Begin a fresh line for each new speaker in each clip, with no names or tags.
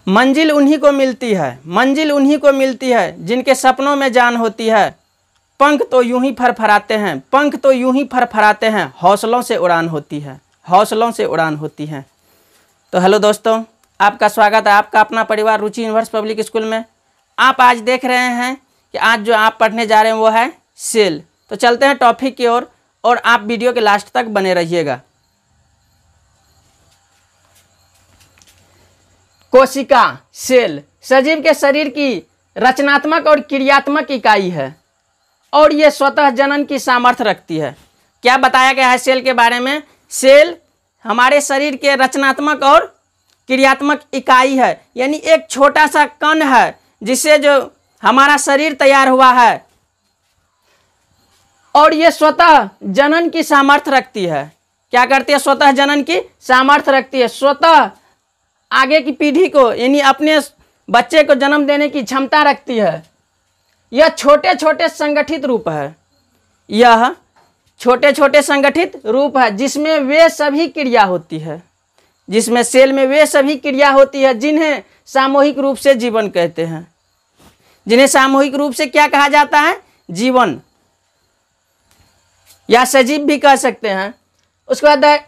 मंजिल उन्हीं को मिलती है, मंजिल उन्हीं को मिलती है जिनके सपनों में जान होती है। पंख तो यूं ही फरफराते हैं, पंख तो यूं ही फरफराते हैं, हौसलों से उड़ान होती है, हौसलों से उड़ान होती है। तो हेलो दोस्तों, आपका स्वागत है आपका अपना परिवार रुचि यूनिवर्स पब्लिक स्कूल में। आप आज देख रहे हैं कि आज जो आप पढ़ने जा रहे हैं वो है सेल। तो चलते हैं टॉपिक की ओर और आप वीडियो के लास्ट तक बने रहिएगा। कोशिका सेल सजीव के शरीर की रचनात्मक और क्रियात्मक इकाई है और ये स्वतः जनन की सामर्थ्य रखती है। क्या बताया गया है सेल के बारे में? सेल हमारे शरीर के रचनात्मक और क्रियात्मक इकाई है, यानी एक छोटा सा कण है जिससे जो हमारा शरीर तैयार हुआ है और ये स्वतः जनन की सामर्थ्य रखती है। क्या करती है? स्वतः जनन की सामर्थ्य रखती है, स्वतः आगे की पीढ़ी को यानी अपने बच्चे को जन्म देने की क्षमता रखती है। यह छोटे छोटे संगठित रूप है, यह छोटे छोटे संगठित रूप है जिसमें वे सभी क्रिया होती है, जिसमें सेल में वे सभी क्रिया होती है जिन्हें सामूहिक रूप से जीवन कहते हैं, जिन्हें सामूहिक रूप से क्या कहा जाता है? जीवन या सजीव भी कह सकते हैं। उसके बाद है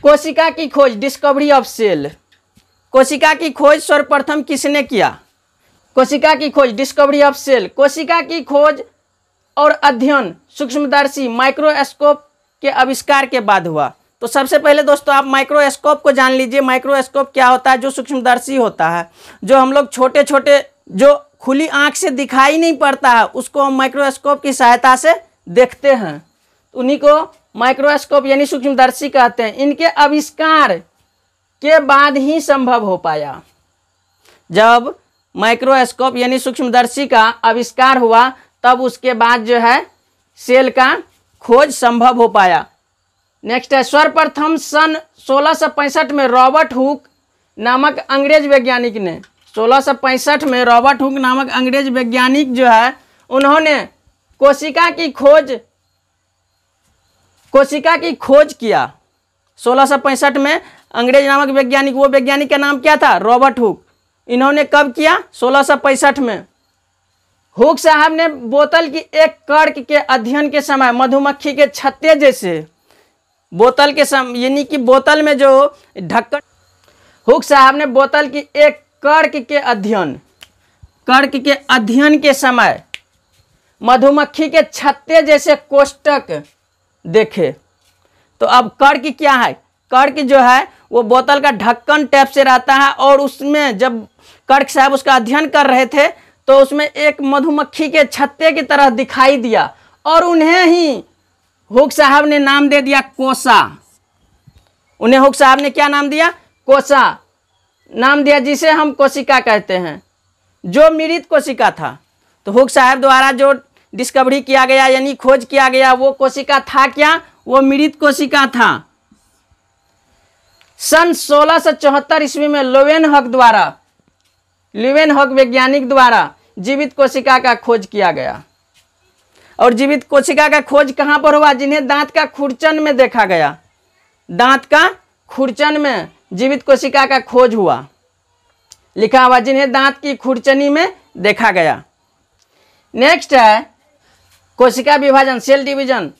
कोशिका की खोज, डिस्कवरी ऑफ सेल। कोशिका की खोज सर्वप्रथम किसने किया? कोशिका की खोज, डिस्कवरी ऑफ सेल। कोशिका की खोज और अध्ययन सूक्ष्मदर्शी माइक्रोस्कोप के आविष्कार के बाद हुआ। तो सबसे पहले दोस्तों आप माइक्रोस्कोप को जान लीजिए। माइक्रोस्कोप क्या होता है? जो सूक्ष्मदर्शी होता है, जो हम लोग छोटे छोटे जो खुली आंख से दिखाई नहीं पड़ता है उसको हम माइक्रोस्कोप की सहायता से देखते हैं, उन्हीं को माइक्रोस्कोप यानी सूक्ष्मदर्शी कहते हैं। इनके आविष्कार के बाद ही संभव हो पाया। जब माइक्रोस्कोप यानी सूक्ष्मदर्शी का आविष्कार हुआ तब उसके बाद जो है सेल का खोज संभव हो पाया। नेक्स्ट है सर्वप्रथम सन 1665 में रॉबर्ट हुक नामक अंग्रेज वैज्ञानिक ने, 1665 में रॉबर्ट हुक नामक अंग्रेज वैज्ञानिक जो है उन्होंने कोशिका की खोज किया। 1665 में अंग्रेज नामक वैज्ञानिक, वो वैज्ञानिक का नाम क्या था? Robert Hooke. इन्होंने कब किया? 1665 में। हुक साहब ने बोतल की एक कर्क के अध्ययन के समय मधुमक्खी के छत्ते जैसे बोतल के यानी कि बोतल में जो ढक्कन, हुक साहब ने बोतल की एक कर्क के अध्ययन के समय मधुमक्खी के छत्ते जैसे कोष्ठक देखे। तो अब कर्क क्या है? कर्क जो है वो बोतल का ढक्कन टाइप से रहता है और उसमें जब कर्क साहब उसका अध्ययन कर रहे थे तो उसमें एक मधुमक्खी के छत्ते की तरह दिखाई दिया और उन्हें ही हुक साहब ने नाम दे दिया कोसा। उन्हें हुक साहब ने क्या नाम दिया? कोसा नाम दिया, जिसे हम कोशिका कहते हैं, जो मृत कोशिका था। तो हुक साहब द्वारा जो डिस्कवरी किया गया यानी खोज किया गया वो कोशिका था क्या? वो मृत कोशिका था। सन 1674 ईस्वी में ल्यूवेनहॉक वैज्ञानिक द्वारा जीवित कोशिका का खोज किया गया। और जीवित कोशिका का खोज कहाँ पर हुआ? जिन्हें दांत का खुरचन में देखा गया, दांत का खुरचन में जीवित कोशिका का खोज हुआ, लिखा हुआ जिन्हें दांत की खुरचनी में देखा गया। नेक्स्ट है कोशिका विभाजन, सेल डिवीजन।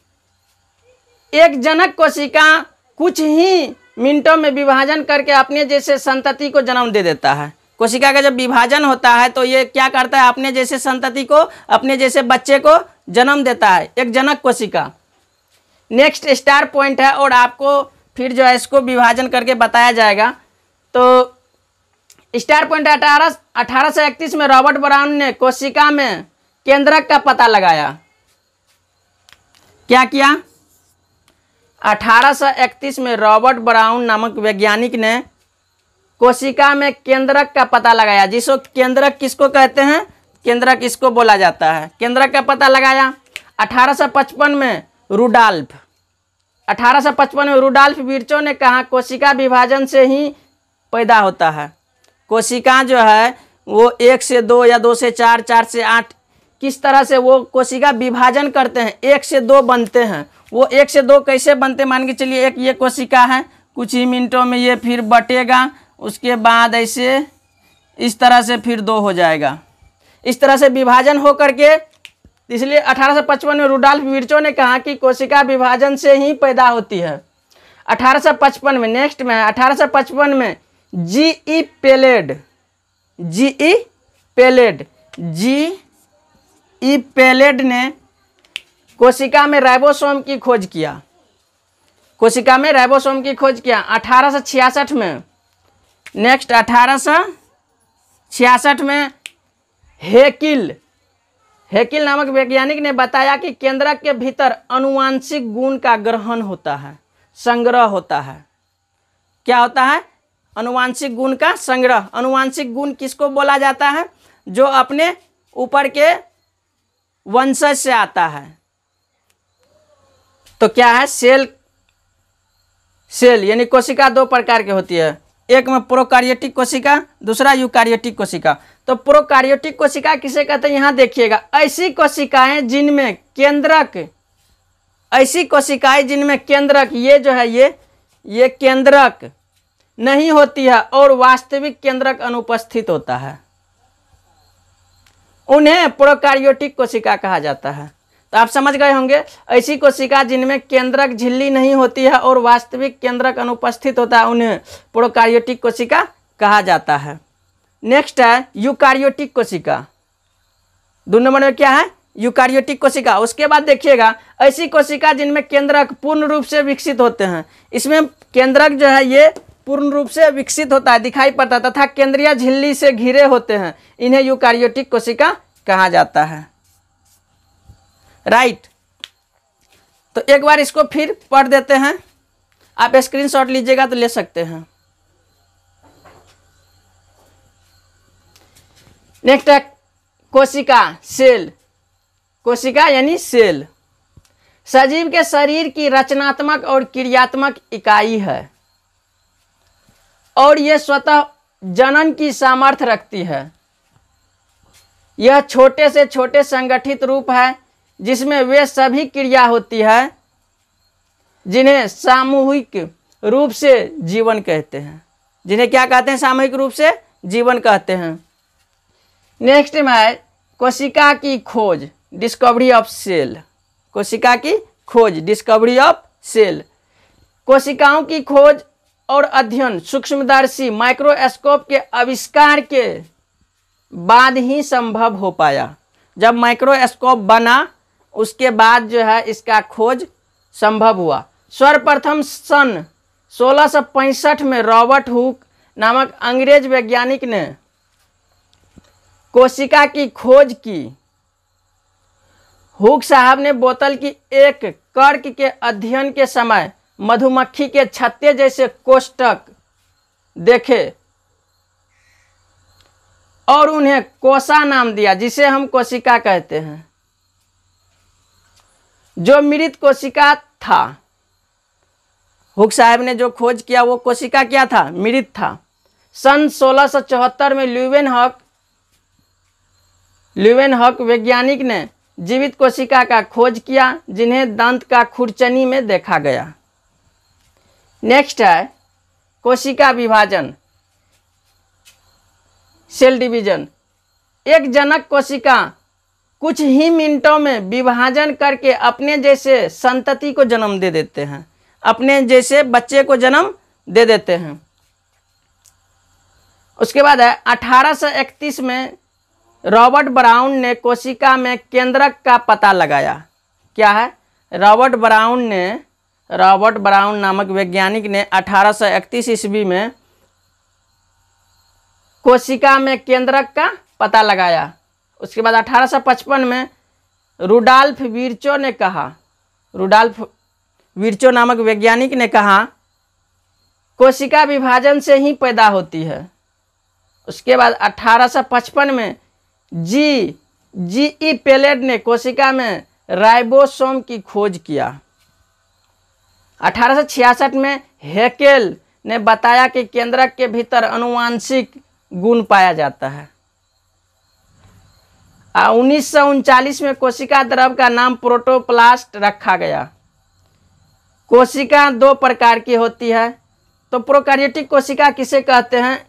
एक जनक कोशिका कुछ ही मिनटों में विभाजन करके अपने जैसे संतति को जन्म दे देता है। कोशिका का जब विभाजन होता है तो ये क्या करता है? अपने जैसे संतति को, अपने जैसे बच्चे को जन्म देता है, एक जनक कोशिका। नेक्स्ट स्टार पॉइंट है और आपको फिर जो है इसको विभाजन करके बताया जाएगा। तो स्टार पॉइंट 1831 में रॉबर्ट ब्राउन ने कोशिका में केंद्रक का पता लगाया। क्या किया? 1831 में रॉबर्ट ब्राउन नामक वैज्ञानिक ने कोशिका में केंद्रक का पता लगाया। जिसको केंद्रक किसको कहते हैं? केंद्रक इसको बोला जाता है। केंद्रक का पता लगाया। 1855 में रुडॉल्फ विर्चो ने कहा कोशिका विभाजन से ही पैदा होता है। कोशिका जो है वो 1 से 2 या 2 से 4, 4 से 8 किस तरह से वो कोशिका विभाजन करते हैं, 1 से 2 बनते हैं। वो 1 से 2 कैसे बनते? मान के चलिए एक ये कोशिका है, कुछ ही मिनटों में ये फिर बटेगा, उसके बाद ऐसे इस तरह से फिर 2 हो जाएगा। इस तरह से विभाजन हो करके, इसलिए 1855 में रुडॉल्फ विर्चो ने कहा कि कोशिका विभाजन से ही पैदा होती है। 1855 में, नेक्स्ट में 1855 में जी.ई. पेलेड ने कोशिका में राइबोसोम की खोज किया। 1866 में। नेक्स्ट 1866 में हेकिल नामक वैज्ञानिक ने बताया कि केंद्रक के भीतर आनुवांशिक गुण का ग्रहण होता है, संग्रह होता है। क्या होता है? आनुवांशिक गुण का संग्रह। आनुवांशिक गुण किसको बोला जाता है? जो अपने ऊपर के वंशज से आता है। तो क्या है? सेल यानी कोशिका 2 प्रकार की होती है, एक में प्रोकार्योटिक कोशिका, दूसरा यूकार्योटिक कोशिका। तो प्रोकार्योटिक कोशिका किसे कहते हैं? यहाँ देखिएगा, ऐसी कोशिकाएं जिनमें केंद्रक, ये जो है ये केंद्रक नहीं होती है और वास्तविक केंद्रक अनुपस्थित होता है, उन्हें प्रोकार्योटिक कोशिका कहा जाता है। तो आप समझ गए होंगे, ऐसी कोशिका जिनमें केंद्रक झिल्ली नहीं होती है और वास्तविक केंद्रक अनुपस्थित होता है, उन्हें प्रोकार्योटिक कोशिका कहा जाता है। नेक्स्ट है यूकार्योटिक कोशिका। 2 नंबर में क्या है? यूकार्योटिक कोशिका। उसके बाद देखिएगा, ऐसी कोशिका जिनमें केंद्रक पूर्ण रूप से विकसित होते हैं। इसमें केंद्रक जो है ये पूर्ण रूप से विकसित होता है, दिखाई पड़ता है, तथा केंद्रीय झिल्ली से घिरे होते हैं, इन्हें यूकार्योटिक कोशिका कहा जाता है। राइट। तो एक बार इसको फिर पढ़ देते हैं, आप स्क्रीनशॉट लीजिएगा तो ले सकते हैं। नेक्स्ट है कोशिका, सेल। कोशिका यानी सेल सजीव के शरीर की रचनात्मक और क्रियात्मक इकाई है और यह स्वतः जनन की सामर्थ्य रखती है। यह छोटे से छोटे संगठित रूप है जिसमें वे सभी क्रिया होती है जिन्हें सामूहिक रूप से जीवन कहते हैं। जिन्हें क्या कहते हैं? सामूहिक रूप से जीवन कहते हैं। नेक्स्ट में है कोशिका की खोज, डिस्कवरी ऑफ सेल। कोशिका की खोज, डिस्कवरी ऑफ सेल। कोशिकाओं की खोज और अध्ययन सूक्ष्मदर्शी माइक्रोस्कोप के आविष्कार के बाद ही संभव हो पाया। जब माइक्रोस्कोप बना उसके बाद जो है इसका खोज संभव हुआ। सर्वप्रथम सन 1665 में रॉबर्ट हुक नामक अंग्रेज वैज्ञानिक ने कोशिका की खोज की। हुक साहब ने बोतल की एक कर्क के अध्ययन के समय मधुमक्खी के छत्ते जैसे कोष्ठक देखे और उन्हें कोशा नाम दिया, जिसे हम कोशिका कहते हैं। जो मृत कोशिका था, हुक साहब ने जो खोज किया वो कोशिका क्या था? मृत था। सन 1674 में ल्यूवेनहॉक वैज्ञानिक ने जीवित कोशिका का खोज किया जिन्हें दंत का खुरचनी में देखा गया। नेक्स्ट है कोशिका विभाजन, सेल डिवीजन। एक जनक कोशिका कुछ ही मिनटों में विभाजन करके अपने जैसे संतति को जन्म दे देते हैं, अपने जैसे बच्चे को जन्म दे देते हैं। उसके बाद है 1831 में रॉबर्ट ब्राउन ने कोशिका में केंद्रक का पता लगाया। क्या है? रॉबर्ट ब्राउन नामक वैज्ञानिक ने 1831 ईस्वी में कोशिका में केंद्रक का पता लगाया। उसके बाद 1855 में रुडॉल्फ विर्चो नामक वैज्ञानिक ने कहा कोशिका विभाजन से ही पैदा होती है। उसके बाद 1855 में जी.ई. पेलेड ने कोशिका में राइबोसोम की खोज किया। 1866 में हेकेल ने बताया कि केंद्रक के भीतर आनुवांशिक गुण पाया जाता है। 1939 में कोशिका द्रव का नाम प्रोटोप्लास्ट रखा गया। कोशिका 2 प्रकार की होती है। तो प्रोकैरियोटिक कोशिका किसे कहते हैं?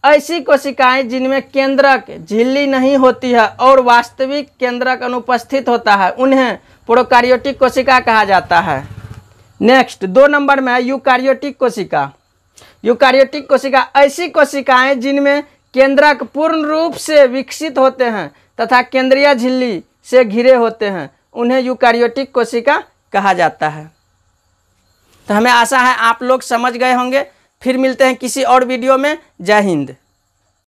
ऐसी कोशिकाएं जिनमें केंद्रक झिल्ली नहीं होती है और वास्तविक केंद्रक अनुपस्थित होता है उन्हें प्रोकार्योटिक कोशिका कहा जाता है। नेक्स्ट 2 नंबर में है यूकार्योटिक कोशिका। यूकार्योटिक कोशिका ऐसी कोशिकाएं जिनमें केंद्रक पूर्ण रूप से विकसित होते हैं तथा केंद्रीय झिल्ली से घिरे होते हैं उन्हें यूकार्योटिक कोशिका कहा जाता है। तो हमें आशा है आप लोग समझ गए होंगे। फिर मिलते हैं किसी और वीडियो में। जय हिंद।